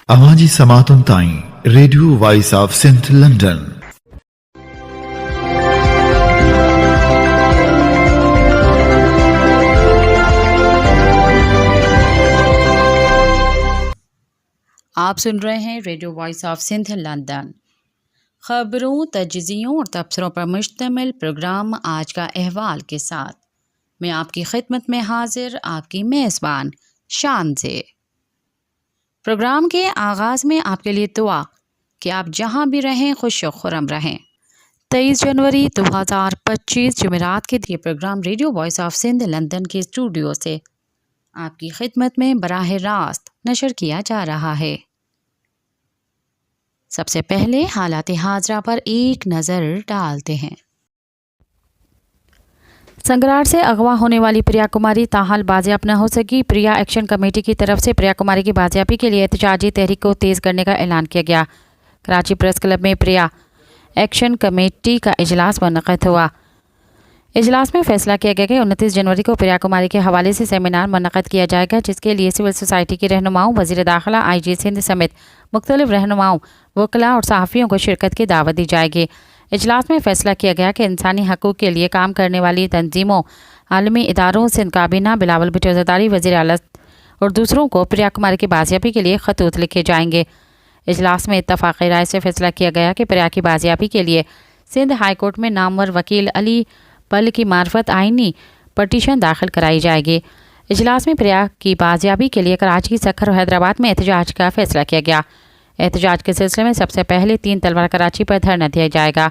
आवाज़ी समातुन ताईं radio voice of Sindh London. आप सुन रहे हैं radio voice of Sindh London. खबरों, तजज़ियों और तबसरों पर मुश्तमिल प्रोग्राम आज का अहवाल के साथ मैं आपकी खिदमत में हाजिर आपकी मेज़बान शान से। प्रोग्राम के आगाज़ में आपके लिए दुआ कि आप जहां भी रहें खुश व खुर्रम रहें। 23 जनवरी 2025 जुमेरात के ये programme radio voice of Sindh London के स्टूडियो से आपकी खिदमत में बराह रास्त नशर किया जा रहा है। सबसे पहले हालात हाजरा पर एक नज़र डालते हैं। संगरार से अगवा होने वाली प्रिया कुमारी ताहाल बाजियाब न हो सकी। प्रिया एक्शन कमेटी की तरफ से प्रिया कुमारी की बाजियाबी के लिए एहतजाजी तहरीक को तेज़ करने का ऐलान किया गया। कराची प्रेस क्लब में प्रिया एक्शन कमेटी का इजलास मुनक़्क़िद हुआ। इजलास में फैसला किया गया कि 29 जनवरी को प्रिया कुमारी के हवाले से सेमिनार मुनक़्क़िद किया जाएगा, जिसके लिए सिविल सोसाइटी के रहनुमाओं, वज़ीर दाखिला, IG सिंध समेत मुख्तलिफ रहनुमाओं, वकला और सहाफ़ियों को शिरकत की दावत दी जाएगी। इजलास में फ़ैसला किया गया कि इंसानी हकूक़ के लिए काम करने वाली तंजीमों, आलमी इदारों, सिंध काबीना, बिलावल भुट्टो ज़रदारी, वज़ीर आला और दूसरों को प्रिया कुमारी की बाजियाबी के लिए खतूत लिखे जाएंगे। इजलास में इत्तफ़ाक़ी राय से फैसला किया गया कि प्रिया की बाजियाबी के लिए सिंध हाई कोर्ट में नामवर वकील अली पल की मार्फत आइनी पटिशन दाखिल कराई जाएगी। इजलास में प्रिया की बाजियाबी के लिए कराची, सखर और हैदराबाद में एहतजाज का फैसला किया गया। एहतजाज के सिलसिले में सबसे पहले 3 तलवार कराची पर धरना दिया जाएगा।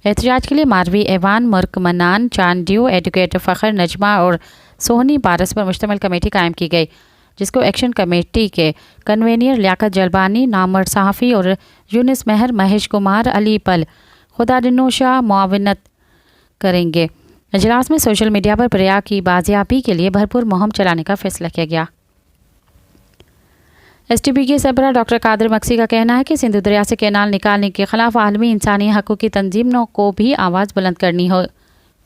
एहतजाज के लिए मारवी ऐवान, मुर्क मनान, चांडियो, एडवोकेट फ़खर, नजमा और सोहनी पारस पर मुश्तमिल कमेटी कायम की गई, जिसको एक्शन कमेटी के कन्वेनियर लियाकत जलबानी, नामवर सहाफ़ी और यूनिस महर, महेश कुमार, अली पल, खुदारिनोशा मुआवनत करेंगे। इजलास में सोशल मीडिया पर प्रिया की बाजियाबी के लिए भरपूर मुहिम चलाने का फैसला किया गया। STP के सरबराह डॉक्टर कादिर मक्सी का कहना है कि सिंधु दरिया से कैनाल निकालने के खिलाफ आलमी इंसानी हकूक़ की तंजीमों को भी आवाज़ बुलंद करनी हो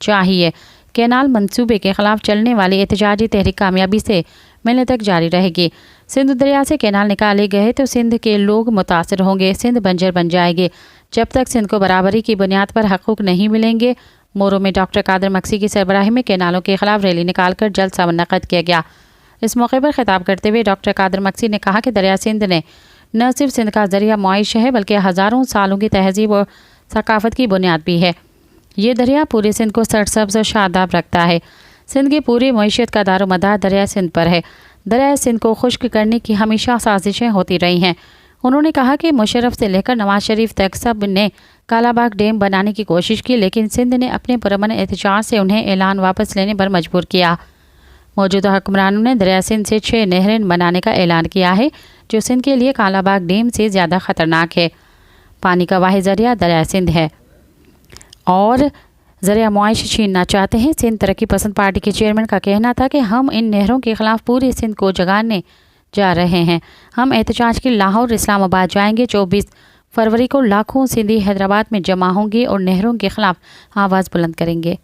चाहिए। कैनाल मंसूबे के खिलाफ चलने वाली एहतजाजी तहरीक कामयाबी से मिलने तक जारी रहेगी। सिंधु दरिया से कैनाल निकाले गए तो सिंध के लोग मुतासर होंगे, सिंध बंजर बन जाएगी। जब तक सिंध को बराबरी की बुनियाद पर हकूक़ नहीं मिलेंगे। मोरो में डॉक्टर कादिर मक्सी की सरबराही में कैनालों के खिलाफ रैली निकालकर जलसा मुनक़्क़िद किया गया। इस मौके पर खिताब करते हुए डॉक्टर कादिर मक्सी ने कहा कि दरिया सिंध ने न सिर्फ सिंध का ज़रिया मुआइश है, बल्कि हज़ारों सालों की तहज़ीब और सकाफ़त की बुनियाद भी है। ये दरिया पूरे सिंध को सरसब्ज़ और शादाब रखता है। सिंध की पूरी मईशत का दारोमदार दरिया सिंध पर है। दरिया सिंध को खुश्क करने की हमेशा साजिशें होती रही हैं। उन्होंने कहा कि मुशर्रफ से लेकर नवाज शरीफ तक सब ने कालाबाग डैम बनाने की कोशिश की, लेकिन सिंध ने अपने पुरअमन एहतजाज से उन्हें ऐलान वापस लेने पर मजबूर किया। मौजूदा हुक्मरानों ने दरिया सिंध से 6 नहरें बनाने का ऐलान किया है, जो सिंध के लिए कालाबाग डैम से ज़्यादा ख़तरनाक है। पानी का वाहिद ज़रिया दरिया सिंध है और ज़रिया मुआइश छीनना चाहते हैं। सिंध तरक्की पसंद पार्टी के चेयरमैन का कहना था कि हम इन नहरों के ख़िलाफ़ पूरे सिंध को जगाने जा रहे हैं। हम एहतजाज के लाहौर, इस्लामाबाद जाएंगे। 24 फरवरी को लाखों सिंधी हैदराबाद में जमा होंगे और नहरों के खिलाफ आवाज़ बुलंद करेंगे।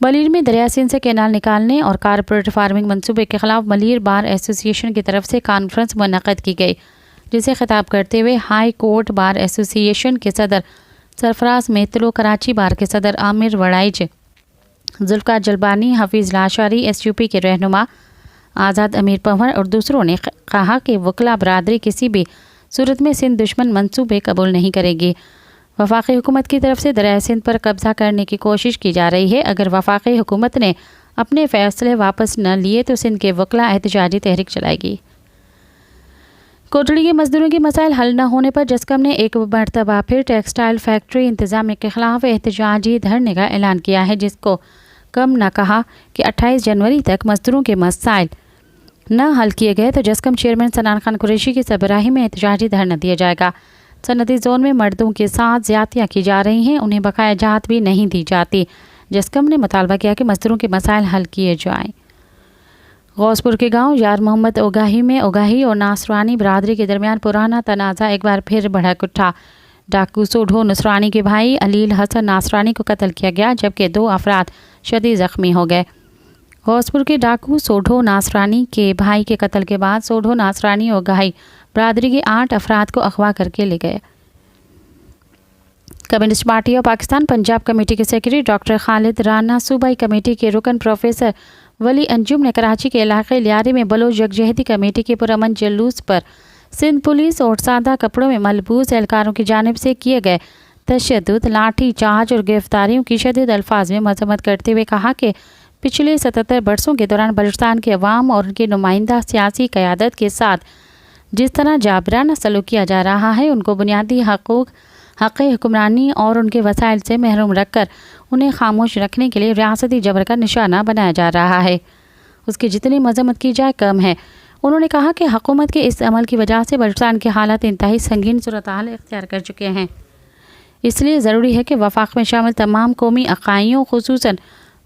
मलीर में दरिया सिंध से कैनाल निकालने और कारपोरेट फार्मिंग मंसूबे के खिलाफ मलीर बार एसोसिएशन की तरफ से कॉन्फ्रेंस मुनक़्क़िद की गई, जिसे खिताब करते हुए हाई कोर्ट बार एसोसिएशन के सदर सरफराज मेतलो, कराची बार के सदर आमिर वड़ाइज, जुल्फ़िकार जलबानी, हफीज़ लाशारी, SUP के रहनुमा आज़ाद अमीर पंवर और दूसरों ने कहा कि वकला बरादरी किसी भी सूरत में सिंध दुश्मन मंसूबे कबूल नहीं करेगी। वफाकी हुकूमत की तरफ से दरिया सिंध पर कब्ज़ा करने की कोशिश की जा रही है। अगर वफाकी हुकूमत ने अपने फ़ैसले वापस न लिए तो सिंध के वकला एहतजाजी तहरीक चलाएगी। कोटड़ी के मजदूरों के मसाइल हल न होने पर जस्कम ने एक मरतबा फिर टेक्सटाइल फैक्ट्री इंतज़ामिया के खिलाफ एहतजाजी धरने का ऐलान किया है, जिसको कम न कहा कि 28 जनवरी तक मजदूरों के मसाइल न हल किए गए तो जस्कम चेयरमैन सनान खान कुरैशी की सरबराही में एहतजाजी धरना दिया जाएगा। सनती जोन में मर्दों के साथ ज़्यादतियाँ की जा रही हैं, उन्हें बकाया जात भी नहीं दी जाती। जस्कम ने मुतालबा किया कि मजदूरों के मसाइल हल किए जाएँ। गौसपुर के गांव यार मोहम्मद ओगाही में ओगाही और नासरानी बरादरी के दरमियान पुराना तनाज़ा एक बार फिर भड़क उठा। डाकू सोढो नसरानी के भाई अलील हसन नासरानी को कत्ल किया गया, जबकि 2 अफराद शदीद ज़ख्मी हो गए। गौसपुर के डाकू सोढो नासरानी के भाई के कत्ल के बाद सोढो नासरानी और गाही برادری کے 8 افراد کو اغوا کر کے لے گئے۔ Communist party of Pakistan Punjab committee کے سیکرٹری ڈاکٹر خالد رانا، صوبائی کمیٹی کے رکن پروفیسر ولی انجم نے کراچی کے علاقے لیاری میں بلوچ یکجہتی کمیٹی کے پرامن جلوس پر سندھ پولیس اور سادہ کپڑوں میں ملبوس اہلکاروں کی جانب سے کیے گئے تشدد، لاٹھی چارج اور گرفتاریوں کی شدید الفاظ میں مذمت کرتے ہوئے کہا کہ پچھلے 77 برسوں کے دوران بلوچستان کے عوام اور ان کی نمائندہ سیاسی قیادت کے ساتھ جس طرح جابرانہ سلوک کیا جا رہا ہے، ان کو بنیادی حق حکمرانی اور ان کے وسائل سے محروم رکھ کر انہیں خاموش رکھنے کے لیے ریاستی جبر کا نشانہ بنایا جا رہا ہے۔ اس کی جتنی مذمت کی جائے کم ہے۔ انہوں نے کہا کہ حکومت کے اس عمل کی وجہ سے بلوچستان کے حالات انتہائی سنگین صورتحال اختیار کر چکے ہیں۔ اس لیے ضروری ہے کہ وفاق میں شامل تمام قومی اقائیوں، خصوصاً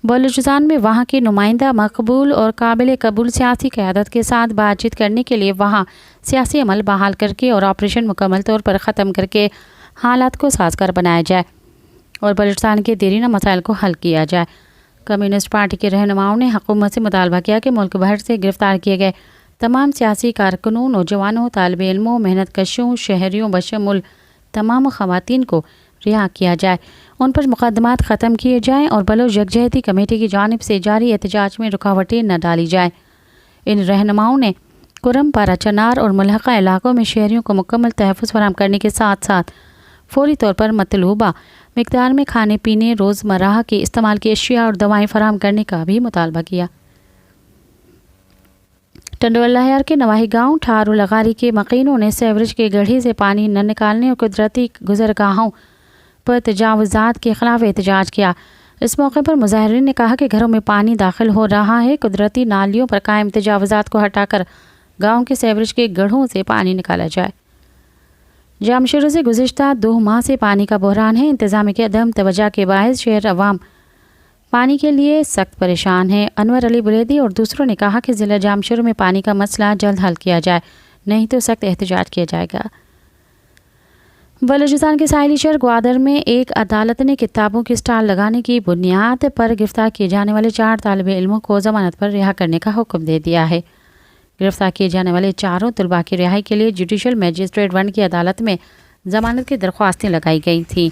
بلوچستان میں وہاں کی نمائندہ مقبول اور قابل قبول سیاسی قیادت کے ساتھ بات چیت کرنے کے لیے وہاں سیاسی عمل بحال کر کے اور آپریشن مکمل طور پر ختم کر کے حالات کو سازگار بنایا جائے اور بلوچستان کے دیرینہ مسائل کو حل کیا جائے۔ کمیونسٹ پارٹی کے رہنماؤں نے حکومت سے مطالبہ کیا کہ ملک بھر سے گرفتار کیے گئے تمام سیاسی کارکنوں، نوجوانوں، طالب علموں، محنت کشوں، شہریوں بشمول تمام خواتین کو رہا کیا جائے، ان پر مقدمات ختم کیے جائیں اور بلوچ یکجہتی کمیٹی کی جانب سے جاری احتجاج میں رکاوٹیں نہ ڈالی جائیں۔ ان رہنماؤں نے کرم پارا چنار اور ملحقہ علاقوں میں شہریوں کو مکمل تحفظ فراہم کرنے کے ساتھ ساتھ فوری طور پر مطلوبہ مقدار میں کھانے پینے، روزمرہ کے استعمال کی اشیاء اور دوائیں فراہم کرنے کا بھی مطالبہ کیا۔ ٹنڈوالہ ہیار کے نواحی گاؤں ٹھارو لغاری کے مقینوں نے سیوریج کے گڑھے سے پانی نہ نکالنے اور قدرتی گزرگاہوں پر تجاوزات کے خلاف احتجاج کیا۔ اس موقع پر مظاہرین نے کہا کہ گھروں میں پانی داخل ہو رہا ہے، قدرتی نالیوں پر قائم تجاوزات کو ہٹا کر گاؤں کے سیوریج کے گڑھوں سے پانی نکالا جائے۔ جام شروع سے گزشتہ 2 ماہ سے پانی کا بحران ہے۔ انتظامیہ کے عدم توجہ کے باعث شہر عوام پانی کے لیے سخت پریشان ہے۔ انور علی بلیدی اور دوسروں نے کہا کہ ضلع جام شروع میں پانی کا مسئلہ جلد حل کیا جائے، نہیں تو سخت احتجاج کیا جائے گا۔ بلوچستان کے ساحلی شہر گوادر میں ایک عدالت نے کتابوں کی اسٹال لگانے کی بنیاد پر گرفتار کیے جانے والے 4 طالب علموں کو ضمانت پر رہا کرنے کا حکم دے دیا ہے۔ گرفتار کیے جانے والے 4 طلباء کی رہائی کے لیے جوڈیشل میجسٹریٹ 1 کی عدالت میں ضمانت کی درخواستیں لگائی گئی تھیں،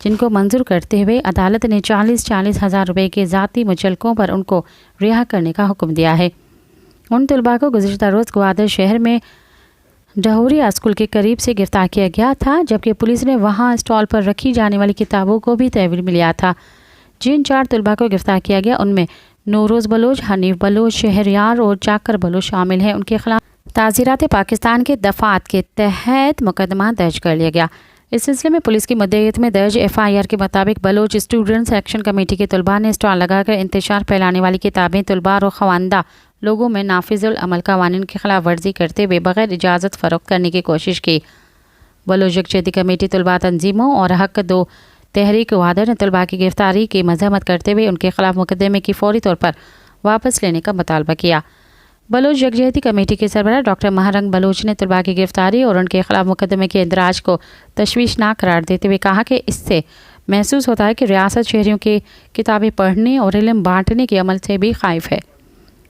جن کو منظور کرتے ہوئے عدالت نے 40,000 روپے کے ذاتی مچلکوں پر ان کو رہا کرنے کا حکم دیا ہے۔ ان طلباء کو گزشتہ روز گوادر شہر میں ڈہوریا اسکول کے قریب سے گرفتار کیا گیا تھا، جبکہ پولیس نے وہاں اسٹال پر رکھی جانے والی کتابوں کو بھی تحویل میں لیا تھا۔ جن 4 طلباء کو گرفتار کیا گیا ان میں نوروز بلوچ، حنیف بلوچ، شہریار اور چاکر بلوچ شامل ہیں۔ ان کے خلاف تعزیرات پاکستان کے دفعات کے تحت مقدمہ درج کر لیا گیا۔ اس سلسلے میں پولیس کی مدعیت میں درج FIR کے مطابق بلوچ اسٹوڈنٹس ایکشن کمیٹی کے طلباء نے اسٹال لگا کر انتشار پھیلانے والی کتابیں طلباء اور خواندہ لوگوں میں نافذ العمل قوانین کی خلاف ورزی کرتے ہوئے بغیر اجازت فروخت کرنے کی کوشش کی۔ بلوچ یکجہتی کمیٹی طلباء تنظیموں اور حق 2 تحریک گوادر نے طلباء کی گرفتاری کی مذمت کرتے ہوئے ان کے خلاف مقدمے کی فوری طور پر واپس لینے کا مطالبہ کیا۔ بلوچ یکجہتی کمیٹی کے سربراہ ڈاکٹر مہرنگ بلوچ نے طلباء کی گرفتاری اور ان کے خلاف مقدمے کے اندراج کو تشویشناک قرار دیتے ہوئے کہا کہ اس سے محسوس ہوتا ہے کہ ریاست شہریوں کی کتابیں پڑھنے اور علم بانٹنے کے عمل سے بھی خائف ہے۔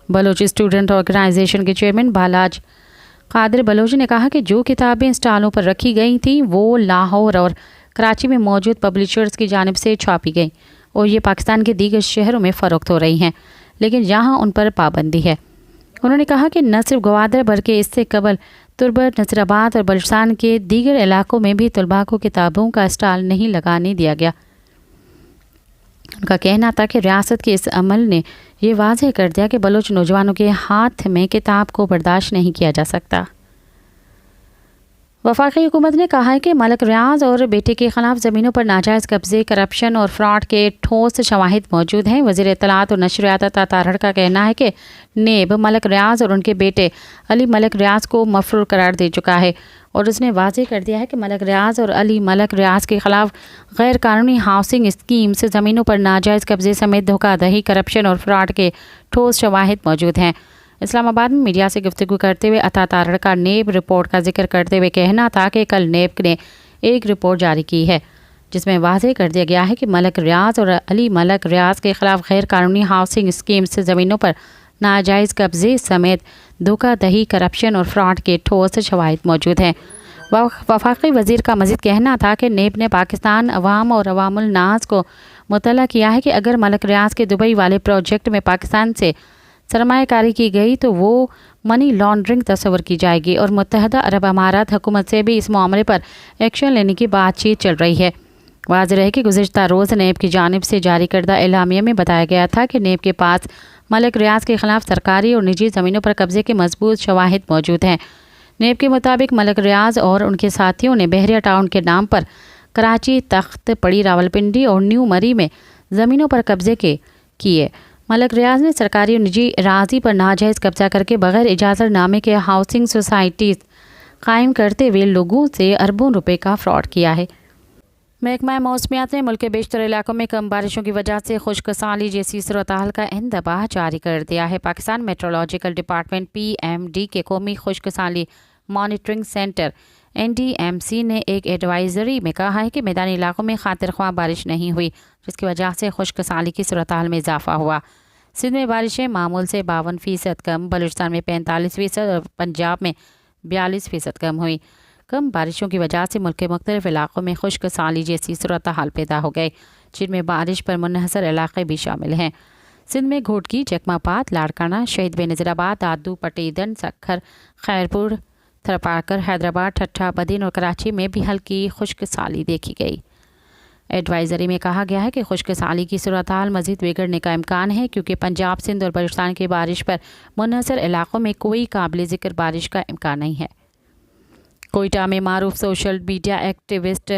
بلوچ اسٹوڈنٹ آرگنائزیشن کے چیئرمین بالاج قادر بلوچ نے کہا کہ جو کتابیں اسٹالوں پر رکھی گئی تھیں وہ لاہور اور کراچی میں موجود پبلشرز کی جانب سے چھاپی گئیں اور یہ پاکستان کے دیگر شہروں میں فروخت ہو رہی ہیں، لیکن یہاں ان پر پابندی ہے۔ انہوں نے کہا کہ نہ صرف گوادر بلکہ اس سے قبل تربت، نصر آباد اور بلوچستان کے دیگر علاقوں میں بھی طلباء کو کتابوں کا اسٹال نہیں لگانے دیا گیا۔ ان کا کہنا تھا کہ ریاست کے اس عمل نے یہ واضح کر دیا کہ بلوچ نوجوانوں کے ہاتھ میں کتاب کو برداشت نہیں کیا جا سکتا۔ وفاقی حکومت نے کہا ہے کہ ملک ریاض اور بیٹے کے خلاف زمینوں پر ناجائز قبضے، کرپشن اور فراڈ کے ٹھوس شواہد موجود ہیں۔ وزیر اطلاعات اور نشریات عطا طاہر کا کہنا ہے کہ نیب ملک ریاض اور ان کے بیٹے علی ملک ریاض کو مفرور قرار دے چکا ہے اور اس نے واضح کر دیا ہے کہ ملک ریاض اور علی ملک ریاض کے خلاف غیر قانونی ہاؤسنگ اسکیم سے زمینوں پر ناجائز قبضے سمیت دھوکہ دہی، کرپشن اور فراڈ کے ٹھوس شواہد موجود ہیں۔ اسلام آباد میں میڈیا سے گفتگو کرتے ہوئے عطا طاہر کا نیب رپورٹ کا ذکر کرتے ہوئے کہنا تھا کہ کل نیب نے ایک رپورٹ جاری کی ہے جس میں واضح کر دیا گیا ہے کہ ملک ریاض اور علی ملک ریاض کے خلاف غیر قانونی ہاؤسنگ اسکیم سے زمینوں پر नाजायज़ कब्ज़े समेत धोखाधड़ी, करप्शन और फ्रॉड के ठोस शवाहिद मौजूद हैं। वफाकी वज़ीर का मज़ीद कहना था कि नेब ने पाकिस्तान अवाम और अवामुल नास को मुतला किया है कि अगर मलक रियाज के दुबई वाले प्रोजेक्ट में पाकिस्तान से सरमायाकारी की गई तो वो मनी लॉन्ड्रिंग तस्वर की जाएगी और मुत्तहदा अरब अमारात हुकूमत से भी इस मामले पर एक्शन लेने की बातचीत चल रही है। वाज़ेह है कि गुज़िश्ता रोज़ नेब की जानिब से जारी करदा एलामिया में बताया गया था कि नेब के पास मलक रियाज के ख़िलाफ़ सरकारी और निजी ज़मीनों पर कब्ज़े के मजबूत शवाहिद मौजूद हैं। नेब के मुताबिक मलक रियाज और उनके साथियों ने बहरिया टाउन के नाम पर कराची, तख्त पड़ी, रावलपिंडी और न्यू मरी में ज़मीनों पर कब्ज़े किए। मलक रियाज ने सरकारी और निजी अराज़ी पर नाजायज़ कब्ज़ा करके बग़ैर इजाज़त नामे के हाउसिंग सोसाइटीज़ कायम करते हुए लोगों से अरबों रुपए का फ्रॉड किया है। महकमा मौसमियात ने मुल्क के बेशतर इलाकों में कम बारिशों की वजह से खुश्क साली जैसी सूरत-ए-हाल का इंतबाह जारी कर दिया है। पाकिस्तान मेट्रोलॉजिकल डिपार्टमेंट PMD के कौमी खुश्क साली मॉनिटरिंग सेंटर NDMC ने एक एडवाइजरी में कहा है कि मैदानी इलाकों में खातिर ख्वाह बारिश नहीं हुई, जिसकी वजह से खुश्क साली की सूरत-ए-हाल में इजाफा हुआ। सिंध में बारिशें मामूल से 52% कम, बलूचिस्तान में 45% और पंजाब में 42% कम हुई। कम बारिशों की वजह से मुल्क के मुख्तलिफ इलाकों में खुश्क साली जैसी सूरत-ए-हाल पैदा हो गई, जिनमें बारिश पर मुनहसर इलाके भी शामिल हैं। सिंध में घोटकी, जकमापात, लाड़काना, शहीद बेनज़ीराबाद, दादू, पटीदन, सक्खर, खैरपुर, थरपाकर, हैदराबाद, ठट्ठा, बदीन और कराची में भी हल्की खुश्क साली देखी गई। एडवाइजरी में कहा गया है कि खुश्क साली की सूरत-ए-हाल मज़ीद बिगड़ने का इम्कान है, क्योंकि पंजाब, सिंध और बलूचिस्तान की बारिश पर मुनहसर इलाकों में कोई काबिल ज़िक्र बारिश का इम्कान नहीं है। कोयटा में मारूफ social media activist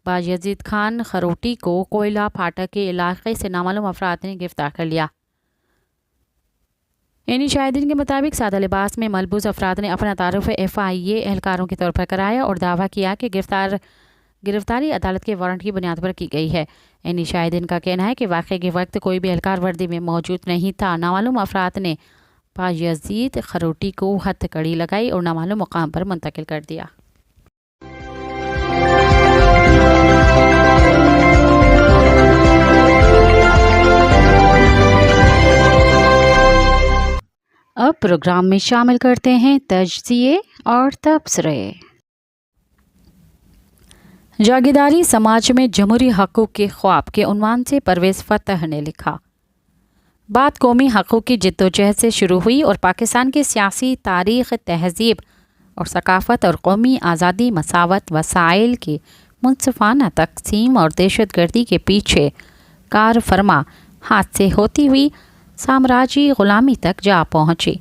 Bayazid Khan Kharoti को कोयला फाटक के इलाके से नामालूम अफराद ने गिरफ्तार कर लिया। इन्हीं शाहिदीन के मुताबिक सादा लिबास में मलबूस अफराद ने अपना तारुफ FIA एहलकारों के तौर पर कराया और दावा किया कि गिरफ्तारी अदालत के वारंट की बुनियाद पर की गई है। इन्हीं शाहिदीन का कहना है कि वाक़े के वक्त कोई भी एहलकार वर्दी में मौजूद नहीं था। नामालूम अफराद ने बायजीद खरोटी को हथकड़ी लगाई और नामालूम मुकाम पर मुंतकिल कर दिया। अब प्रोग्राम में शामिल करते हैं तज्ज़िये और तबसरे। जागीरदारी समाज में जमहूरी हक़ूक़ के ख्वाब के उन्वान से परवेज़ फ़तह ने लिखा, बात कौमी हक़ूक़ की जद्दोजहद से शुरू हुई और पाकिस्तान की सियासी तारीख़, तहज़ीब और सकाफ़त और कौमी आज़ादी, मसावत, वसाइल की मुनसिफ़ाना तक़सीम और दहशतगर्दी के पीछे कार फरमा हाथ से होती हुई साम्राज्य ग़ुलामी तक जा पहुँची।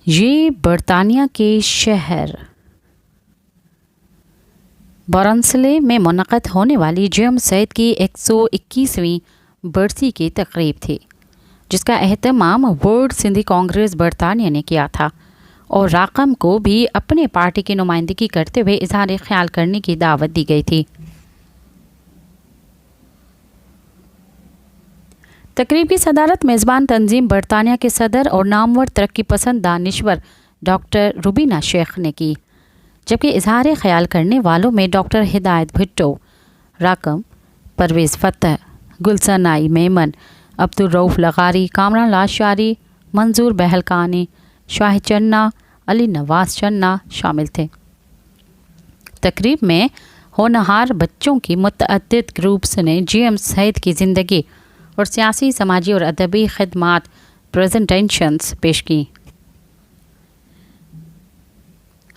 ये बरतानिया के शहर बारनसले में मुनक़्क़द होने वाली जेएम सैयद की 121वीं बरसी की तक़रीब थी, जिसका एहतमाम वर्ल्ड सिंधी कांग्रेस बरतानिया ने किया था और राकम को भी अपने पार्टी की नुमाइंदगी करते हुए इज़हार ख्याल करने की दावत दी गई थी। तकरीब की सदारत मेज़बान तंजीम बरतानिया के सदर और नामवर तरक्की पसंद दानिश्वर डॉक्टर रुबीना शेख ने की, जबकि इज़हार ख्याल करने वालों में डॉक्टर हिदायत भुट्टो, राकम, परवेज़ फ़तह, गुलशन आई मेमन, अब्दुल रऊफ़ लगारी, कामरान लाशारी, मंजूर बहलकानी, शाहिद चन्ना, अली नवाज चन्ना शामिल थे। तकरीब में होनहार बच्चों की मुतअद्दिद ग्रुप्स ने जेएम सैयद की ज़िंदगी और सियासी, समाजी और अदबी खिदमात प्रेजेंटेशंस पेश की।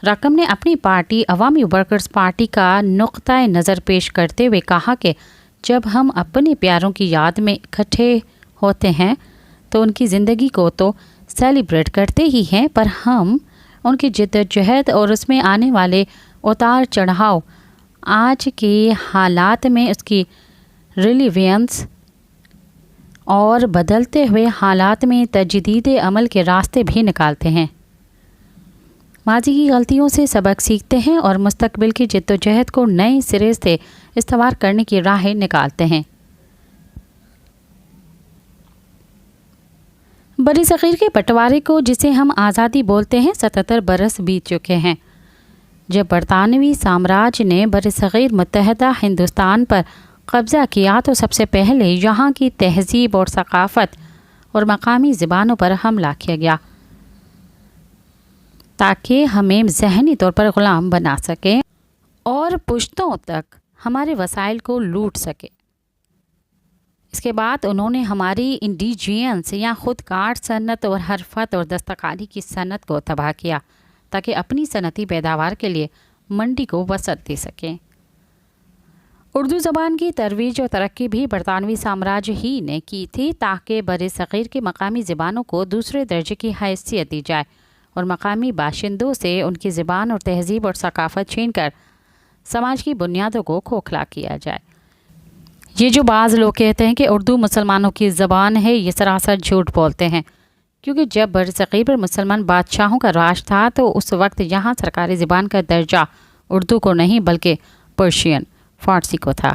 रकम ने अपनी पार्टी अवामी वर्कर्स पार्टी का नुक्ता नज़र पेश करते हुए कहा कि जब हम अपने प्यारों की याद में इकट्ठे होते हैं तो उनकी ज़िंदगी को तो सेलिब्रेट करते ही हैं, पर हम उनकी जिद्दोजहद और उसमें आने वाले उतार चढ़ाव, आज के हालात में उसकी रिलीवेंस और बदलते हुए हालात में तजदीद अमल के रास्ते भी निकालते हैं। माजी की गलतियों से सबक सीखते हैं और मुस्तकबिल की जिद्दोजहद को नए सिरे से इस्तवार करने की राहें निकालते हैं। बरी सग़ीर के बंटवारे को, जिसे हम आज़ादी बोलते हैं, 77 बरस बीत चुके हैं। जब बरतानवी साम्राज्य ने बरी सग़ीर मुत्तहदा हिंदुस्तान पर कब्ज़ा किया तो सबसे पहले यहाँ की तहज़ीब और सकाफ़त اور مقامی زبانوں پر حملہ کیا گیا تاکہ ہمیں ذہنی طور پر غلام بنا سکیں اور پشتوں تک ہمارے وسائل کو لوٹ سکے۔ اس کے بعد انہوں نے ہماری انڈیجینس یا خود کار صنعت اور حرفت اور دستکاری کی صنعت کو تباہ کیا تاکہ اپنی صنعتی پیداوار کے لیے منڈی کو وسعت دے سکیں۔ اردو زبان کی ترویج اور ترقی بھی برطانوی سامراج ہی نے کی تھی تاکہ بر صغیر کی مقامی زبانوں کو دوسرے درجے کی حیثیت دی جائے اور مقامی باشندوں سے ان کی زبان اور تہذیب اور ثقافت چھین کر سماج کی بنیادوں کو کھوکھلا کیا جائے۔ یہ جو بعض لوگ کہتے ہیں کہ اردو مسلمانوں کی زبان ہے، یہ سراسر جھوٹ بولتے ہیں، کیونکہ جب برصغیر پر مسلمان بادشاہوں کا راج تھا تو اس وقت یہاں سرکاری زبان کا درجہ اردو کو نہیں بلکہ پرشین فارسی کو تھا۔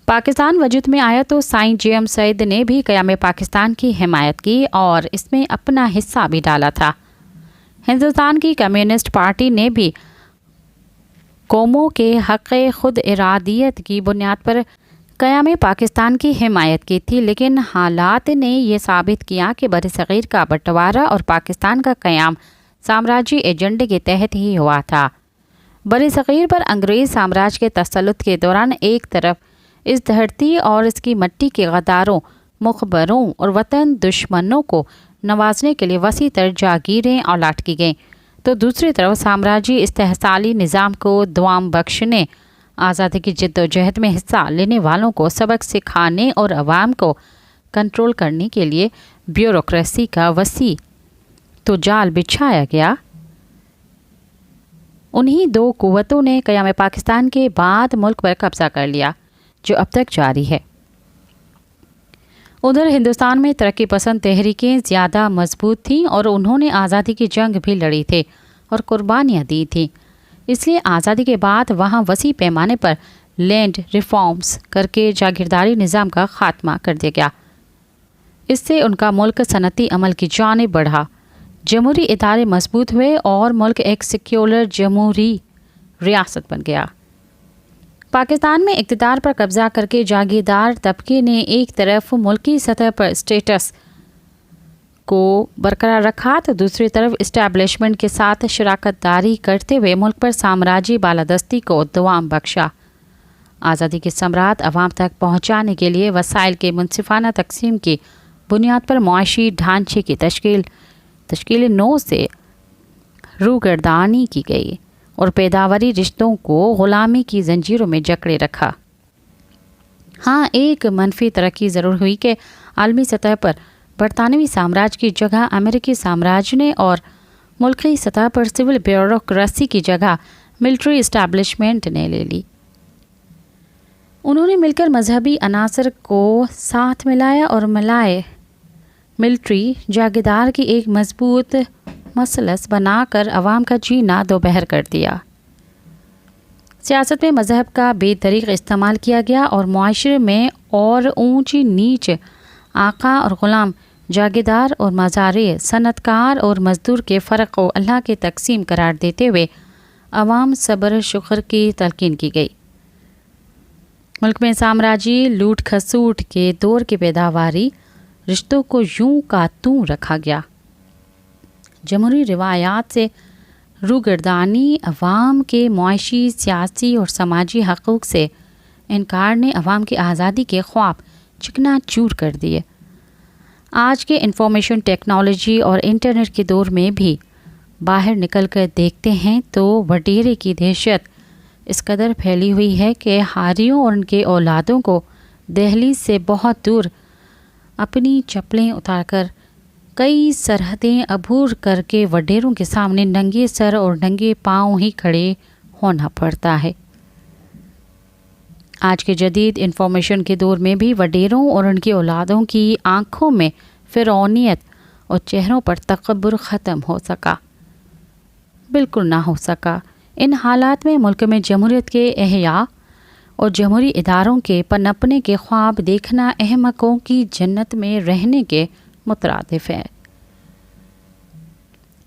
پاکستان وجود میں آیا تو سائیں جیمز سعید نے بھی قیام پاکستان کی حمایت کی اور اس میں اپنا حصہ بھی ڈالا تھا۔ ہندوستان کی کمیونسٹ پارٹی نے بھی قوموں کے حق خود ارادیت کی بنیاد پر قیام پاکستان کی حمایت کی تھی، لیکن حالات نے یہ ثابت کیا کہ برصغیر کا بٹوارا اور پاکستان کا قیام سامراجی ایجنڈے کے تحت ہی ہوا تھا۔ برصغیر پر انگریز سامراج کے تسلط کے دوران ایک طرف اس دھرتی اور اس کی مٹی کے غداروں، مخبروں اور وطن دشمنوں کو نوازنے کے لیے وسیع تر جاگیریں الاٹ کی گئیں، تو دوسری طرف سامراجی استحصالی نظام کو دوام بخشنے، آزادی کی جد و جہد میں حصہ لینے والوں کو سبق سکھانے اور عوام کو کنٹرول کرنے کے لیے بیوروکریسی کا وسیع تو جال بچھایا گیا۔ انہی دو قوتوں نے قیام پاکستان کے بعد ملک پر قبضہ کر لیا، جو اب تک جاری ہے۔ ادھر ہندوستان میں ترقی پسند تحریکیں زیادہ مضبوط تھیں اور انہوں نے آزادی کی جنگ بھی لڑی تھی اور قربانیاں دی تھیں، اس لیے آزادی کے بعد وہاں وسیع پیمانے پر لینڈ ریفارمز کر کے جاگیرداری نظام کا خاتمہ کر دیا گیا۔ اس سے ان کا ملک صنعتی عمل کی جانب بڑھا، جمہوری ادارے مضبوط ہوئے اور ملک ایک سیکولر جمہوری ریاست بن گیا۔ پاکستان میں اقتدار پر قبضہ کر کے جاگیردار طبقے نے ایک طرف ملکی سطح پر اسٹیٹس کو برقرار رکھا تو دوسری طرف اسٹیبلشمنٹ کے ساتھ شراکت داری کرتے ہوئے ملک پر سامراجی بالادستی کو دوام بخشا۔ آزادی کے ثمرات عوام تک پہنچانے کے لیے وسائل کے منصفانہ تقسیم کی بنیاد پر معاشی ڈھانچے کی تشکیل نو سے روگردانی کی گئی اور پیداواری رشتوں کو غلامی کی زنجیروں میں جکڑے رکھا۔ ہاں، ایک منفی ترقی ضرور ہوئی کہ عالمی سطح پر برطانوی سامراج کی جگہ امریکی سامراج نے اور ملکی سطح پر سول بیوروکریسی کی جگہ ملٹری اسٹیبلشمنٹ نے لے لی۔ انہوں نے مل کر مذہبی عناصر کو ساتھ ملایا اور ملٹری جاگیردار کی ایک مضبوط مثلث بنا کر عوام کا جینا دوبہر کر دیا۔ سیاست میں مذہب کا بے دریغ استعمال کیا گیا اور معاشرے میں اور اونچی نیچ، آقا اور غلام، جاگیردار اور مزارع، صنعت کار اور مزدور کے فرق کو اللہ کے تقسیم قرار دیتے ہوئے عوام صبر شکر کی تلقین کی گئی۔ ملک میں سامراجی لوٹ کھسوٹ کے دور کے پیداواری رشتوں کو یوں کا توں رکھا گیا۔ جمہوری روایات سے روگردانی، عوام کے معاشی، سیاسی اور سماجی حقوق سے انکار نے عوام کی آزادی کے خواب چکنا چور کر دیے۔ آج کے انفارمیشن ٹیکنالوجی اور انٹرنیٹ کے دور میں بھی باہر نکل کر دیکھتے ہیں تو وڈیرے کی دہشت اس قدر پھیلی ہوئی ہے کہ ہاریوں اور ان کے اولادوں کو دہلی سے بہت دور اپنی چپلیں اتار کر کئی سرحدیں عبور کر کے وڈیروں کے سامنے ننگے سر اور ننگے پاؤں ہی کھڑے ہونا پڑتا ہے۔ آج کے جدید انفارمیشن کے دور میں بھی وڈیروں اور ان کی اولادوں کی آنکھوں میں فرعونیت اور چہروں پر تکبر ختم ہو سکا؟ بالکل نہ ہو سکا۔ ان حالات میں ملک میں جمہوریت کے احیاء اور جمہوری اداروں کے پنپنے کے خواب دیکھنا احمقوں کی جنت میں رہنے کے مترادف ہے۔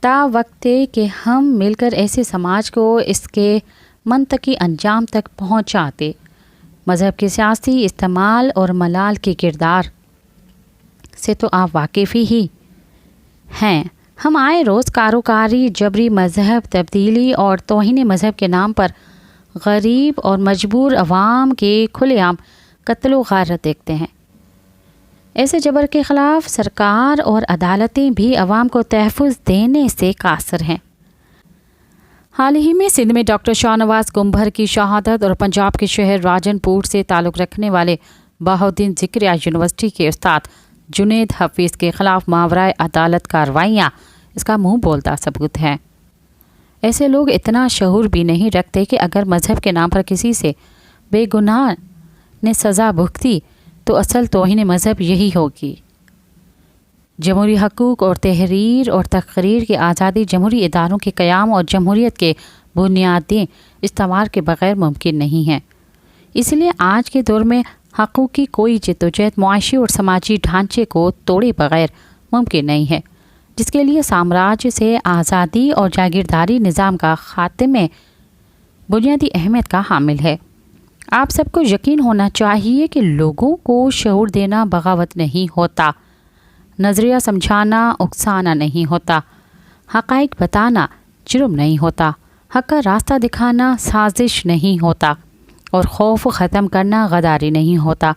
تا وقت کہ ہم مل کر ایسے سماج کو اس کے منطقی انجام تک پہنچاتے، مذہب کے سیاسی استعمال اور ملال کے کردار سے تو آپ واقف ہی ہیں۔ ہم آئے روز کاروکاری، جبری مذہب تبدیلی اور توہین مذہب کے نام پر غریب اور مجبور عوام کے کھلے عام قتل و غارت دیکھتے ہیں۔ ایسے جبر کے خلاف سرکار اور عدالتیں بھی عوام کو تحفظ دینے سے قاصر ہیں۔ حال ہی میں سندھ میں ڈاکٹر شاہ نواز گنبھر کی شہادت اور پنجاب کے شہر راجن پور سے تعلق رکھنے والے بہاؤالدین ذکریہ یونیورسٹی کے استاد جنید حفیظ کے خلاف ماورائے عدالت کارروائیاں اس کا منہ بولتا ثبوت ہیں۔ ایسے لوگ اتنا شعور بھی نہیں رکھتے کہ اگر مذہب کے نام پر کسی سے بے گناہ نے سزا بھگتی تو اصل توہین مذہب یہی ہوگی۔ جمہوری حقوق اور تحریر اور تقریر کی آزادی جمہوری اداروں کے قیام اور جمہوریت کے بنیادی استوار کے بغیر ممکن نہیں ہے۔ اس لیے آج کے دور میں حقوق کی کوئی جدوجہد معاشی اور سماجی ڈھانچے کو توڑے بغیر ممکن نہیں ہے، جس کے لیے سامراج سے آزادی اور جاگیرداری نظام کا خاتمے بنیادی اہمیت کا حامل ہے۔ آپ سب کو یقین ہونا چاہیے کہ لوگوں کو شعور دینا بغاوت نہیں ہوتا، نظریہ سمجھانا اکسانا نہیں ہوتا، حقائق بتانا جرم نہیں ہوتا، حق کا راستہ دکھانا سازش نہیں ہوتا، اور خوف ختم کرنا غداری نہیں ہوتا۔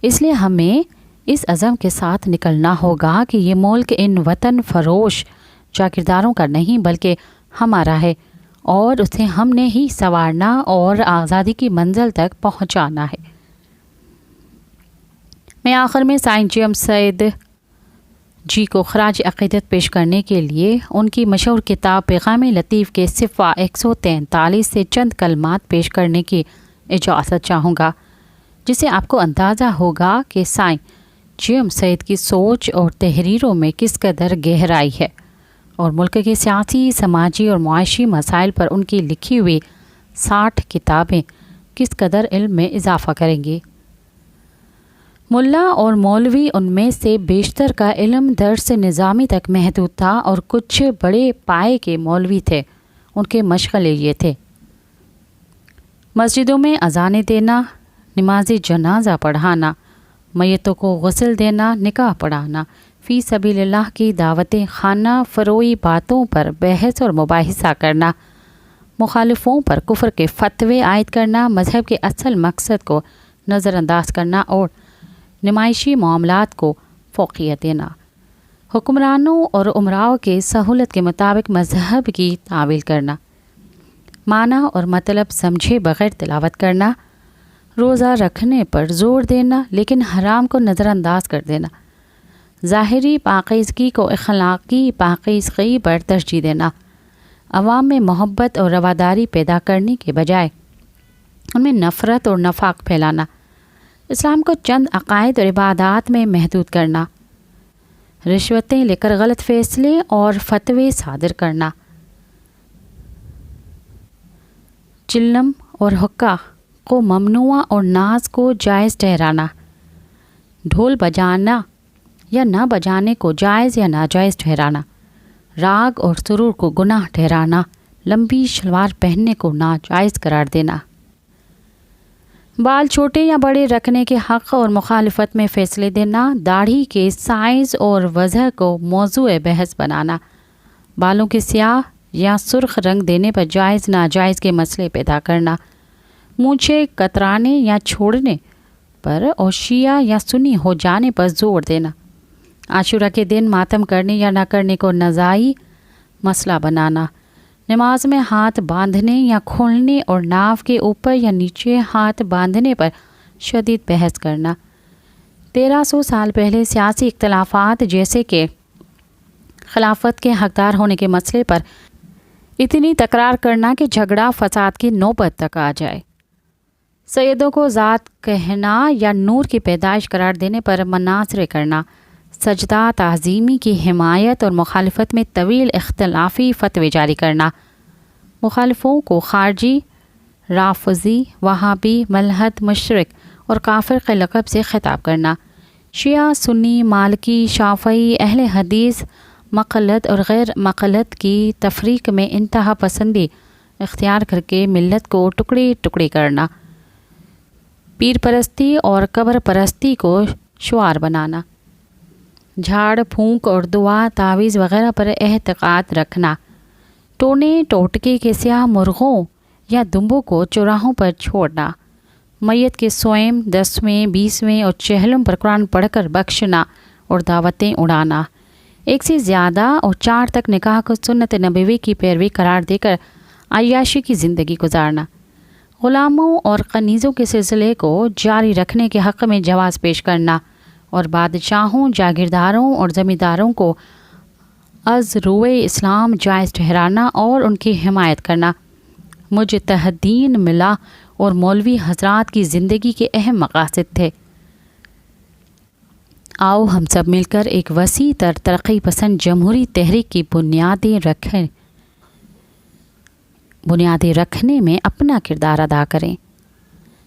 اس لیے ہمیں اس عزم کے ساتھ نکلنا ہوگا کہ یہ ملک ان وطن فروش جاگیرداروں کا نہیں بلکہ ہمارا ہے، اور اسے ہم نے ہی سنوارنا اور آزادی کی منزل تک پہنچانا ہے۔ میں آخر میں سائنس جی ایم سعید جی کو خراج عقیدت پیش کرنے کے لیے ان کی مشہور کتاب پیغام لطیف کے صفحہ 143 سے چند کلمات پیش کرنے کی اجازت چاہوں گا، جس سے آپ کو اندازہ ہوگا کہ سائنس جی ایم سعید کی سوچ اور تحریروں میں کس قدر گہرائی ہے، اور ملک کے سیاسی، سماجی اور معاشی مسائل پر ان کی لکھی ہوئی 60 کتابیں کس قدر علم میں اضافہ کریں گی۔ ملا اور مولوی ان میں سے بیشتر کا علم درس نظامی تک محدود تھا، اور کچھ بڑے پائے کے مولوی تھے، ان کے مشغلے یہ تھے: مسجدوں میں اذانیں دینا، نماز جنازہ پڑھانا، میتوں کو غسل دینا، نکاح پڑھانا، فی سبیل اللہ کی دعوتیں، خانہ فروئی باتوں پر بحث اور مباحثہ کرنا، مخالفوں پر کفر کے فتوے عائد کرنا، مذہب کے اصل مقصد کو نظر انداز کرنا اور نمائشی معاملات کو فوقیت دینا، حکمرانوں اور امراؤں کے سہولت کے مطابق مذہب کی تعویل کرنا، معنی اور مطلب سمجھے بغیر تلاوت کرنا، روزہ رکھنے پر زور دینا لیکن حرام کو نظر انداز کر دینا، ظاہری پاکیزگی کو اخلاقی پاکیزگی پر ترجیح دینا، عوام میں محبت اور رواداری پیدا کرنے کے بجائے ان میں نفرت اور نفاق پھیلانا، اسلام کو چند عقائد اور عبادات میں محدود کرنا، رشوتیں لے کر غلط فیصلے اور فتوے صادر کرنا، چلم اور حقہ کو ممنوع اور ناز کو جائز ٹھہرانا، ڈھول بجانا یا نہ بجانے کو جائز یا ناجائز ٹھہرانا، راگ اور سرور کو گناہ ٹھہرانا، لمبی شلوار پہننے کو ناجائز قرار دینا، بال چھوٹے یا بڑے رکھنے کے حق اور مخالفت میں فیصلے دینا، داڑھی کے سائز اور وضع کو موضوع بحث بنانا، بالوں کے سیاہ یا سرخ رنگ دینے پر جائز ناجائز کے مسئلے پیدا کرنا، مونچھیں کترانے یا چھوڑنے پر اور شیعہ یا سنی ہو جانے پر زور دینا، عاشورہ کے دن ماتم کرنے یا نہ کرنے کو نزاعی مسئلہ بنانا، نماز میں ہاتھ باندھنے یا کھولنے اور ناف کے اوپر یا نیچے ہاتھ باندھنے پر شدید بحث کرنا، 1300 سال پہلے سیاسی اختلافات جیسے کہ خلافت کے حقدار ہونے کے مسئلے پر اتنی تکرار کرنا کہ جھگڑا فساد کی نوبت تک آ جائے، سیدوں کو ذات کہنا یا نور کی پیدائش قرار دینے پر مناظرے کرنا، سجدہ تعظیمی کی حمایت اور مخالفت میں طویل اختلافی فتوے جاری کرنا، مخالفوں کو خارجی، رافضی، وہابی، ملحد، مشرک اور کافر کے لقب سے خطاب کرنا، شیعہ، سنی، مالکی، شافعی، اہل حدیث، مقلد اور غیر مقلد کی تفریق میں انتہا پسندی اختیار کر کے ملت کو ٹکڑے ٹکڑے کرنا، پیر پرستی اور قبر پرستی کو شعار بنانا، جھاڑ پھونک اور دعا تعویذ وغیرہ پر اعتقاد رکھنا، ٹونے ٹوٹکے کے سیاہ مرغوں یا دمبوں کو چوراہوں پر چھوڑنا، میت کے سوئم 10ویں 20ویں اور چہلم پر قرآن پڑھ کر بخشنا اور دعوتیں اڑانا، ایک سے زیادہ اور 4 تک نکاح کو سنت نبوی کی پیروی قرار دے کر عیاشی کی زندگی گزارنا، غلاموں اور کنیزوں کے سلسلے کو جاری رکھنے کے حق میں جواز پیش کرنا اور بادشاہوں، جاگیرداروں اور زمینداروں کو از روئے اسلام جائز ٹھہرانا اور ان کی حمایت کرنا مجتہدین ملا اور مولوی حضرات کی زندگی کے اہم مقاصد تھے۔ آؤ ہم سب مل کر ایک وسیع تر ترقی پسند جمہوری تحریک کی بنیادیں رکھنے میں اپنا کردار ادا کریں،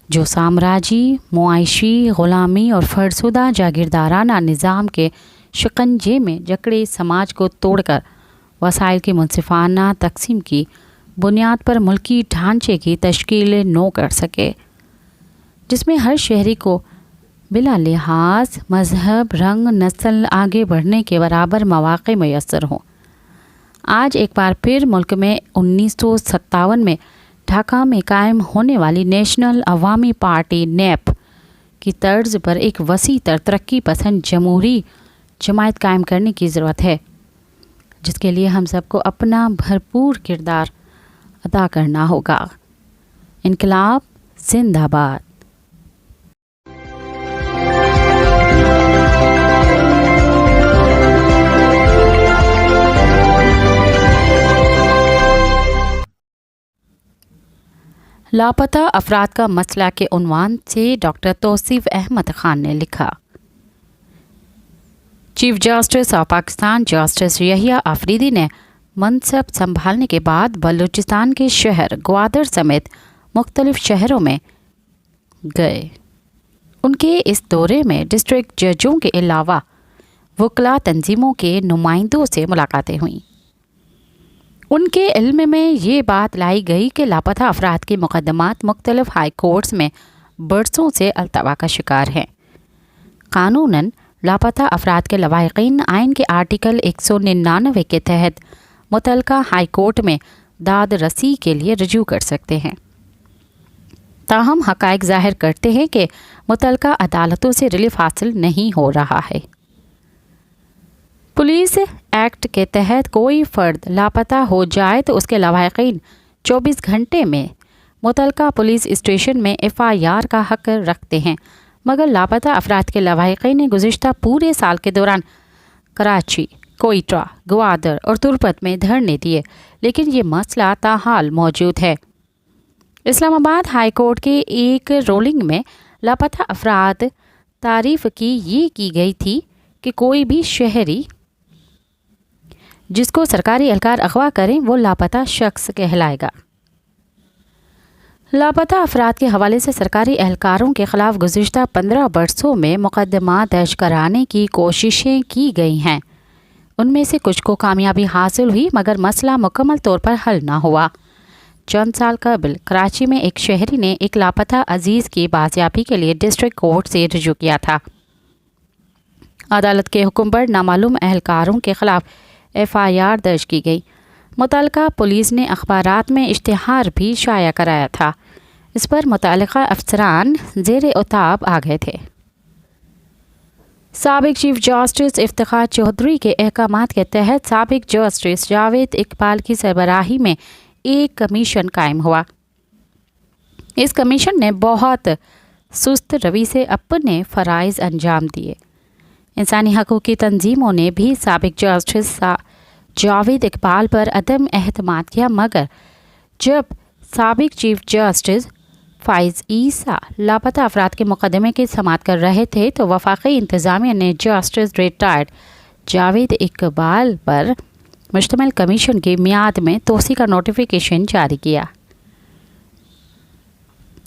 جو سامراجی، معاشی، غلامی اور فرسودہ جاگیردارانہ نظام کے شکنجے میں جکڑے سماج کو توڑ کر وسائل کی منصفانہ تقسیم کی بنیاد پر ملکی ڈھانچے کی تشکیل نو کر سکے، جس میں ہر شہری کو بلا لحاظ مذہب، رنگ، نسل آگے بڑھنے کے برابر مواقع میسر ہوں۔ آج ایک بار پھر ملک میں 1957 میں ڈھاکہ میں قائم ہونے والی نیشنل عوامی پارٹی نیپ کی طرز پر ایک وسیع تر ترقی پسند جمہوری جماعت قائم کرنے کی ضرورت ہے، جس کے لیے ہم سب کو اپنا بھرپور کردار ادا کرنا ہوگا۔ انقلاب زندہ باد۔ لاپتہ افراد کا مسئلہ کے عنوان سے ڈاکٹر توصیف احمد خان نے لکھا، chief justice of Pakistan justice Yahya Afridi نے منصب سنبھالنے کے بعد بلوچستان کے شہر گوادر سمیت مختلف شہروں میں گئے۔ ان کے اس دورے میں ڈسٹرکٹ ججوں کے علاوہ وکلاء تنظیموں کے نمائندوں سے ملاقاتیں ہوئیں۔ ان کے علم میں یہ بات لائی گئی کہ لاپتہ افراد کے مقدمات مختلف ہائی کورٹس میں برسوں سے التوا کا شکار ہیں۔ قانوناً لاپتہ افراد کے لواحقین آئین کے آرٹیکل 199 کے تحت متعلقہ ہائی کورٹ میں داد رسی کے لیے رجوع کر سکتے ہیں، تاہم حقائق ظاہر کرتے ہیں کہ متعلقہ عدالتوں سے ریلیف حاصل نہیں ہو رہا ہے۔ پولیس ایکٹ کے تحت کوئی فرد لاپتہ ہو جائے تو اس کے لواحقین 24 گھنٹے میں متعلقہ پولیس اسٹیشن میں FIR کا حق رکھتے ہیں، مگر لاپتہ افراد کے لواحقین نے گزشتہ پورے سال کے دوران کراچی، کوئٹہ، گوادر اور تربت میں دھرنے دیے، لیکن یہ مسئلہ تاحال موجود ہے۔ اسلام آباد ہائی کورٹ کے ایک رولنگ میں لاپتہ افراد تعریف یہ کی گئی تھی کہ کوئی بھی شہری جس کو سرکاری اہلکار اغوا کریں وہ لاپتہ شخص کہلائے گا۔ لاپتہ افراد کے حوالے سے سرکاری اہلکاروں کے خلاف گزشتہ 15 برسوں میں مقدمات درج کرانے کی کوششیں کی گئی ہیں۔ ان میں سے کچھ کو کامیابی حاصل ہوئی، مگر مسئلہ مکمل طور پر حل نہ ہوا۔ چند سال قبل کراچی میں ایک شہری نے ایک لاپتہ عزیز کی بازیابی کے لیے ڈسٹرکٹ کورٹ سے رجوع کیا تھا۔ عدالت کے حکم پر نامعلوم اہلکاروں کے خلاف FIR درج کی گئی۔ متعلقہ پولیس نے اخبارات میں اشتہار بھی شائع کرایا تھا۔ اس پر متعلقہ افسران زیر اتاب آ گئے تھے۔ سابق چیف جسٹس افتخار چودھری کے احکامات کے تحت سابق جسٹس جاوید اقبال کی سربراہی میں ایک کمیشن قائم ہوا۔ اس کمیشن نے بہت سست روی سے اپنے فرائض انجام دیے۔ انسانی حقوق کی تنظیموں نے بھی سابق جسٹس جاوید اقبال پر عدم اعتماد کیا، مگر جب سابق چیف جسٹس فائز عیسیٰ لاپتہ افراد کے مقدمے کی سماعت کر رہے تھے تو وفاقی انتظامیہ نے جسٹس ریٹائرڈ جاوید اقبال پر مشتمل کمیشن کی میعاد میں توسیع کا نوٹیفیکیشن جاری کیا۔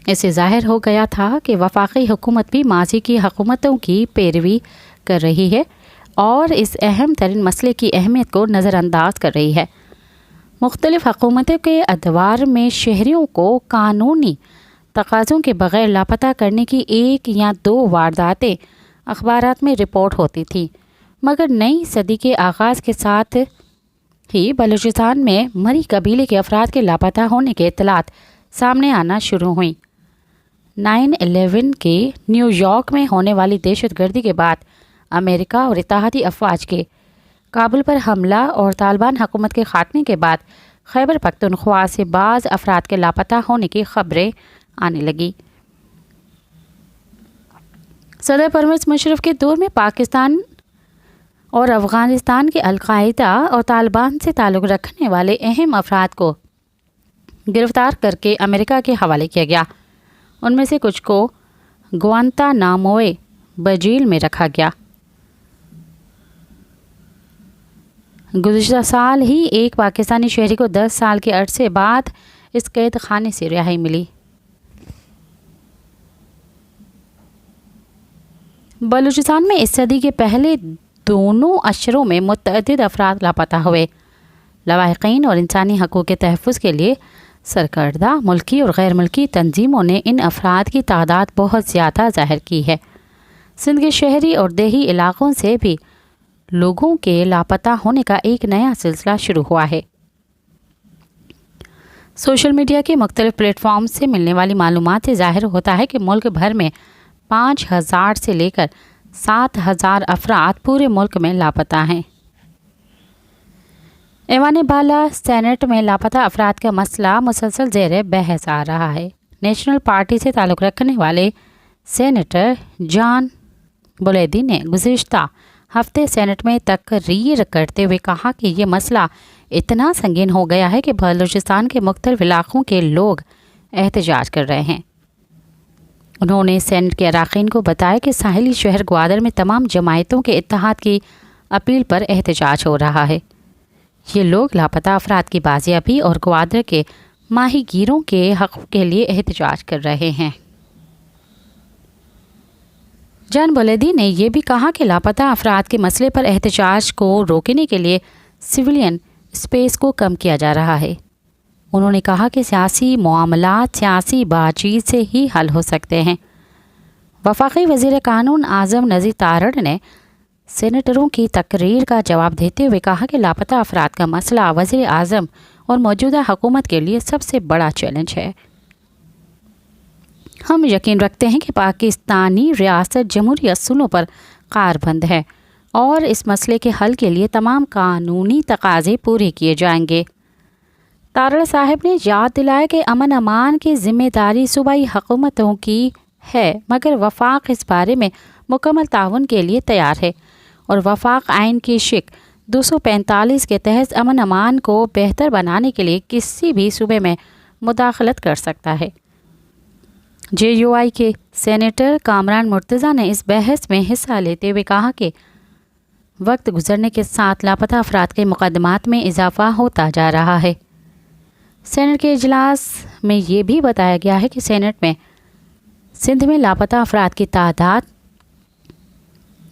اس سے ظاہر ہو گیا تھا کہ وفاقی حکومت بھی ماضی کی حکومتوں کی پیروی کر رہی ہے اور اس اہم ترین مسئلے کی اہمیت کو نظر انداز کر رہی ہے۔ مختلف حکومتوں کے ادوار میں شہریوں کو قانونی تقاضوں کے بغیر لاپتہ کرنے کی 1 یا 2 وارداتیں اخبارات میں رپورٹ ہوتی تھیں، मगर नई सदी के आगाज़ के साथ ही बलूचिस्तान में मरी कबीले के अफराद के लापता होने के इत्तलात सामने आना शुरू हुई। 9/11 के न्यूयॉर्क में होने वाली दहशतगर्दी के बाद अमेरिका और इत्तेहादी अफवाज के काबुल पर हमला और तालिबान हुकूमत के खात्मे के बाद खैबर पख्तूनख्वा से बाज़ अफराद के लापता होने की खबरें आने लगी। सदर परवेज़ मुशर्रफ के दौर में पाकिस्तान और अफ़गानिस्तान के अलकायदा और तालिबान से ताल्लुक़ रखने वाले अहम अफराद को गिरफ़्तार करके अमेरिका के हवाले किया गया। उनमें से कुछ को गुआंतानामोए बे में रखा गया। गुज़िश्ता साल ही एक पाकिस्तानी शहरी को 10 साल के अरसे बाद इस कैद खाने से रिहाई मिली। बलूचिस्तान में इस सदी के पहले दोनों अशरों में मुतअद्दिद अफराद लापता हुए। लवाहिकीन और इंसानी हकूक़ के तहफ़्फ़ुज़ के लिए सरकर्दा मुल्की और गैर मुल्की तंजीमों ने इन अफराद की तादाद बहुत ज़्यादा ज़ाहिर की है। सिंध के शहरी और देही इलाक़ों से भी लोगों के लापता होने का एक नया सिलसिला शुरू हुआ है। सोशल मीडिया के मुख्तलिफ प्लेटफॉर्म से मिलने वाली मालूमात से ज़ाहिर होता है कि मुल्क भर में 5,000 से लेकर 7,000 अफराद पूरे मुल्क में लापता हैं। ऐवान बाला सेनेट में लापता अफराद का मसला मुसलसल ज़ेर बहस आ रहा है। नेशनल पार्टी से ताल्लुक़ रखने वाले सेनेटर जॉन बुलेदी ने गुज़िश्ता हफ्ते सेनेट में तकरीर करते हुए कहा कि ये मसला इतना संगीन हो गया है कि बलूचिस्तान के मुख्तलिफ इलाक़ों के लोग एहतजाज कर रहे हैं। उन्होंने सेनेट के अराकीन को बताया कि साहिली शहर ग्वादर में तमाम जमायतों के इत्तेहाद की अपील पर एहतजाज हो रहा है। ये लोग लापता अफराद की बाजियाबी और ग्वादर के माहीगीरों के हक़ के लिए एहतजाज कर रहे हैं। जॉन बुलेदी ने यह भी कहा कि लापता अफराद के मसले पर एहतजाज को रोकने के लिए सिविलियन स्पेस को कम किया जा रहा है। उन्होंने कहा कि सियासी मामलात सियासी बातचीत से ही हल हो सकते हैं। वफाकी वज़ीर कानून आज़म नज़ीर तारड़ ने सेनेटरों की तकरीर का जवाब देते हुए कहा कि लापता अफराद का मसला वज़ीर आज़म और मौजूदा हुकूमत के लिए सबसे बड़ा चैलेंज है। हम यकीन रखते हैं कि पाकिस्तानी रियासत जमहूरी असूलों पर कारबंद है और इस मसले के हल के लिए तमाम कानूनी तकाज़े पूरे किए जाएंगे। तारड़ साहब ने याद दिलाया कि अमन अमान की ज़िम्मेदारी सूबाई हुकूमतों की है, मगर वफाक इस बारे में मुकम्मल ताउन के लिए तैयार है और वफाक आइन की शिक 245 के तहत अमन अमान को बेहतर बनाने के लिए किसी भी सूबे में मुदाखलत कर सकता है। JUI के सेनेटर कामरान मुर्तज़ा ने इस बहस में हिस्सा लेते हुए कहा कि वक्त गुजरने के साथ लापता अफराद के मुकदमात में इजाफ़ा होता जा रहा है। सेनेट के इजलास में ये भी बताया गया है कि सेनेट में सिंध में लापता अफराद की तादाद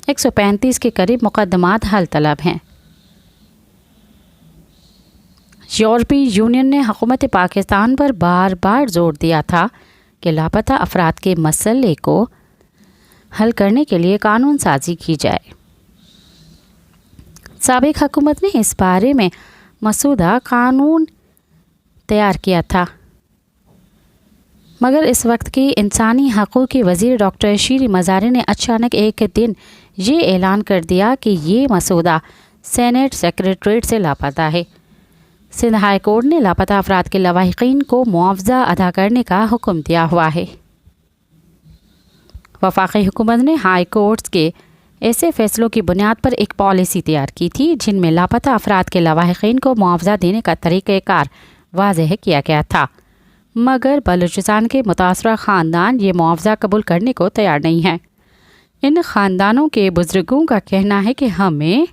135 के करीब मुकदमात हल तलब हैं। यूरोपीय यूनियन ने हुकूमत पाकिस्तान पर बार बार जोर दिया था कि लापता अफराद के मसले को हल करने के लिए कानून साजी की जाए। साबिक हुकूमत ने इस बारे में मसूदा कानून तैयार किया था, मगर इस वक्त की इंसानी हकूक़ की वज़ीर डॉक्टर शीरी मज़ारी ने अचानक एक दिन ये ऐलान कर दिया कि ये मसूदा सेनेट सेक्रेटरीट से लापता है। सिंध हाई कोर्ट ने लापता अफराद के लवाहिकीन को मुआवजा अदा करने का हुक्म दिया हुआ है। वफाकी हुकूमत ने हाई कोर्ट्स के ऐसे फैसलों की बुनियाद पर एक पॉलिसी तैयार की थी जिनमें लापता अफराद के लवाहिकीन को मुआवजा देने का तरीक़ाकार वाज़ेह किया गया था, मगर बलूचिस्तान के मुतासरा ख़ानदान ये मुआवजा कबूल करने को तैयार नहीं है। इन ख़ानदानों के बुज़ुर्गों का कहना है कि हमें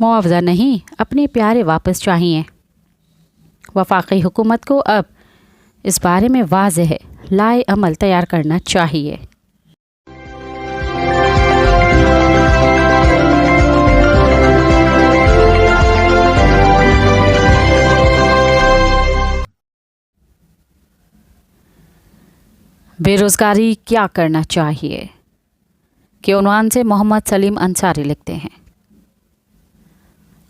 मुआवजा नहीं, अपने प्यारे वापस चाहिए। वफाकी हुकूमत को अब इस बारे में वाज़ेह लाए अमल तैयार करना चाहिए। बेरोज़गारी क्या करना चाहिए? के उन्वान से मोहम्मद सलीम अंसारी लिखते हैं,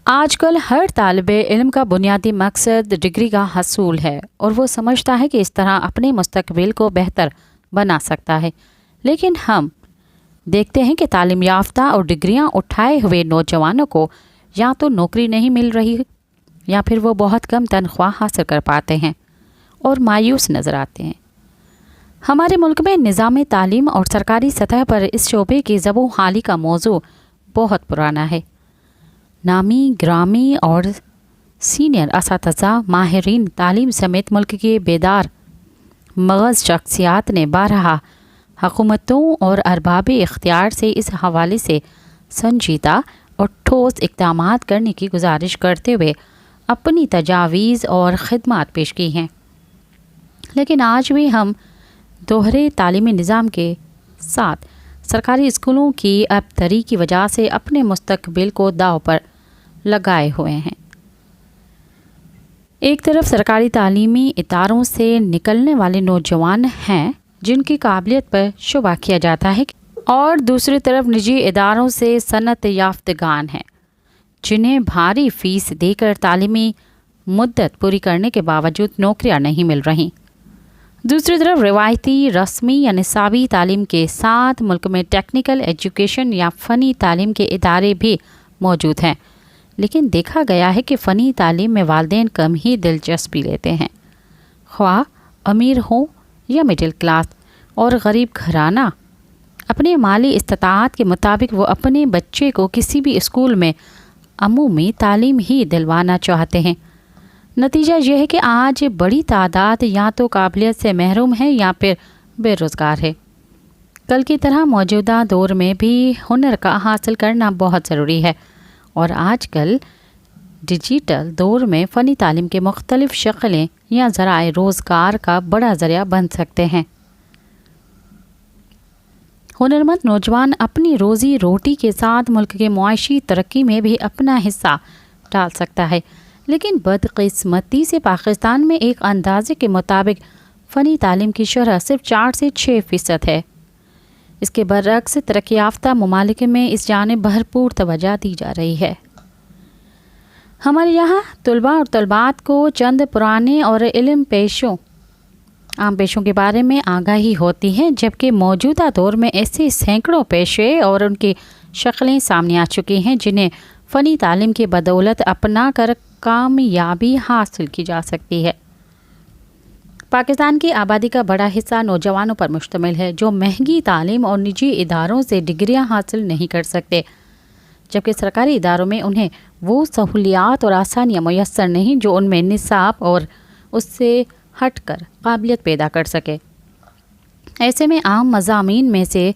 आजकल हर तालिब इल्म का बुनियादी मकसद डिग्री का हसूल है और वो समझता है कि इस तरह अपने मुस्तकबिल को बेहतर बना सकता है। लेकिन हम देखते हैं कि तालीम याफ्ता और डिग्रियां उठाए हुए नौजवानों को या तो नौकरी नहीं मिल रही या फिर वो बहुत कम तनख्वाह हासिल कर पाते हैं और मायूस नज़र आते हैं। हमारे मुल्क में निज़ाम तालीम और सरकारी सतह पर इस शोबे की ज़बो हाली का मौजू बहुत पुराना है। नामी ग्रामी और सीनियर असातिज़ा माहिरीन तालीम समेत मुल्क के बेदार मगज़ शख्सियात ने बारहा हुकूमतों और अरबाब इख्तियार से इस हवाले से संजीदा और ठोस इक़दामात करने की गुजारिश करते हुए अपनी तजावीज़ और ख़िदमत पेश की हैं। लेकिन आज भी हम दोहरे तालीमी निज़ाम के साथ सरकारी स्कूलों की अबतरी की वजह से अपने मुस्तकबिल को दाव पर लगाए हुए हैं। एक तरफ सरकारी तालीमी इदारों से निकलने वाले नौजवान हैं जिनकी काबिलियत पर शुबा किया जाता है, और दूसरी तरफ निजी इदारों से सनत याफ्तगान हैं जिन्हें भारी फ़ीस देकर तालीमी मुद्दत पूरी करने के बावजूद नौकरियां नहीं मिल रहीं। दूसरी तरफ रिवायती रस्मी या निसाबी तालीम के साथ मुल्क में टेक्निकल एजुकेशन या फ़नी तालीम के इदारे भी मौजूद हैं, लेकिन देखा गया है कि फ़नी तालीम में वालिदैन कम ही दिलचस्पी लेते हैं। ख्वाह अमीर हो या मिडिल क्लास और गरीब घराना, अपने माली इस्ताअत के मुताबिक वो अपने बच्चे को किसी भी स्कूल में अमूमी तालीम ही दिलवाना चाहते हैं। नतीजा यह है कि आज बड़ी तादाद या तो काबिलियत से महरूम है या फिर बेरोज़गार है। कल की तरह मौजूदा दौर में भी हुनर का हासिल करना बहुत ज़रूरी है, और आजकल डिजिटल दौर में फ़नी तालीम के मुख्तलिफ़ शक्लें या ज़राए रोज़गार का बड़ा ज़रिया बन सकते हैं। हुनरमंद नौजवान अपनी रोज़ी रोटी के साथ मुल्क के मुआशी तरक्की में भी अपना हिस्सा डाल सकता है, लेकिन बदकिस्मती से पाकिस्तान में एक अंदाजे के मुताबिक फ़नी तालीम की शरह सिर्फ 4 से 6% है। इसके बरअक्स तरक्की याफ्ता ममालिक में इस जानिब भरपूर तवज्जो दी जा रही है। हमारे यहाँ तलबा और तलबात को चंद पुराने और इल्म पेशों आम पेशों के बारे में आगाही होती है, जबकि मौजूदा दौर में ऐसे सैकड़ों पेशे और उनकी शक्लें सामने आ चुकी हैं जिन्हें फ़नी तालीम की बदौलत अपना कर कामयाबी हासिल की जा सकती है। पाकिस्तान की आबादी का बड़ा हिस्सा नौजवानों पर मुश्तमिल है जो महंगी तालीम और निजी इदारों से डिग्रियां हासिल नहीं कर सकते, जबकि सरकारी इदारों में उन्हें वो सहूलियात और आसानियां मुयस्सर नहीं जो उनमें निसाब और उससे हटकर काबिलियत पैदा कर सके। ऐसे में आम मज़ामीन में से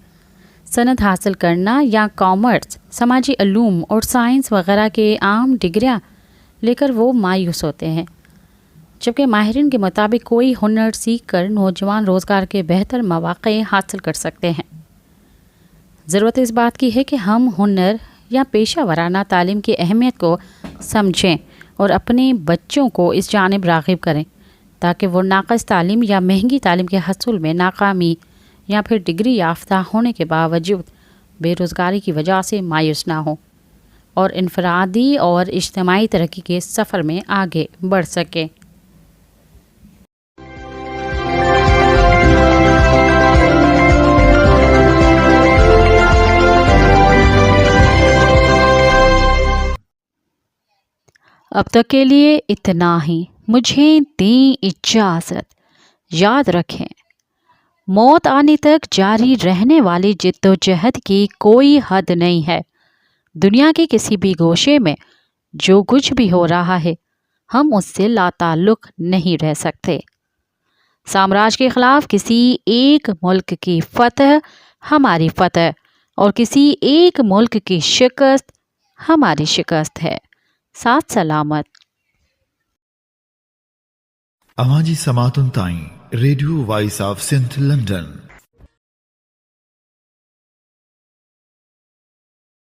सनद हासिल करना या कॉमर्स, समाजी अलूम और साइंस वगैरह के आम डिग्रियां लेकर वो मायूस होते हैं, जबकि माहिरीन के मुताबिक कोई हुनर सीख कर नौजवान रोज़गार के बेहतर मौक़े हासिल कर सकते हैं। ज़रूरत इस बात की है कि हम हुनर या पेशा वराना तालीम की अहमियत को समझें और अपने बच्चों को इस जानिब राग़िब करें ताकि वो नाक़िस तालीम या महंगी तालीम के हसूल में नाकामी या फिर डिग्री याफ्ता होने के बावजूद बेरोज़गारी की वजह से मायूस ना हो और इनफरादी और इज्तिमाई तरक्की के सफ़र में आगे बढ़ सके। अब तक के लिए इतना ही। मुझे दें इजाज़त। याद रखें, मौत आने तक जारी रहने वाली जिद्दोजहद की कोई हद नहीं है। दुनिया के किसी भी गोशे में जो कुछ भी हो रहा है, हम उससे लाताल्लुक़ नहीं रह सकते। साम्राज्य के ख़िलाफ़ किसी एक मुल्क की फ़तह हमारी फ़तह और किसी एक मुल्क की शिकस्त हमारी शिकस्त है। साथ सलामत। अवाजी समातुन ताई radio voice of Sindh London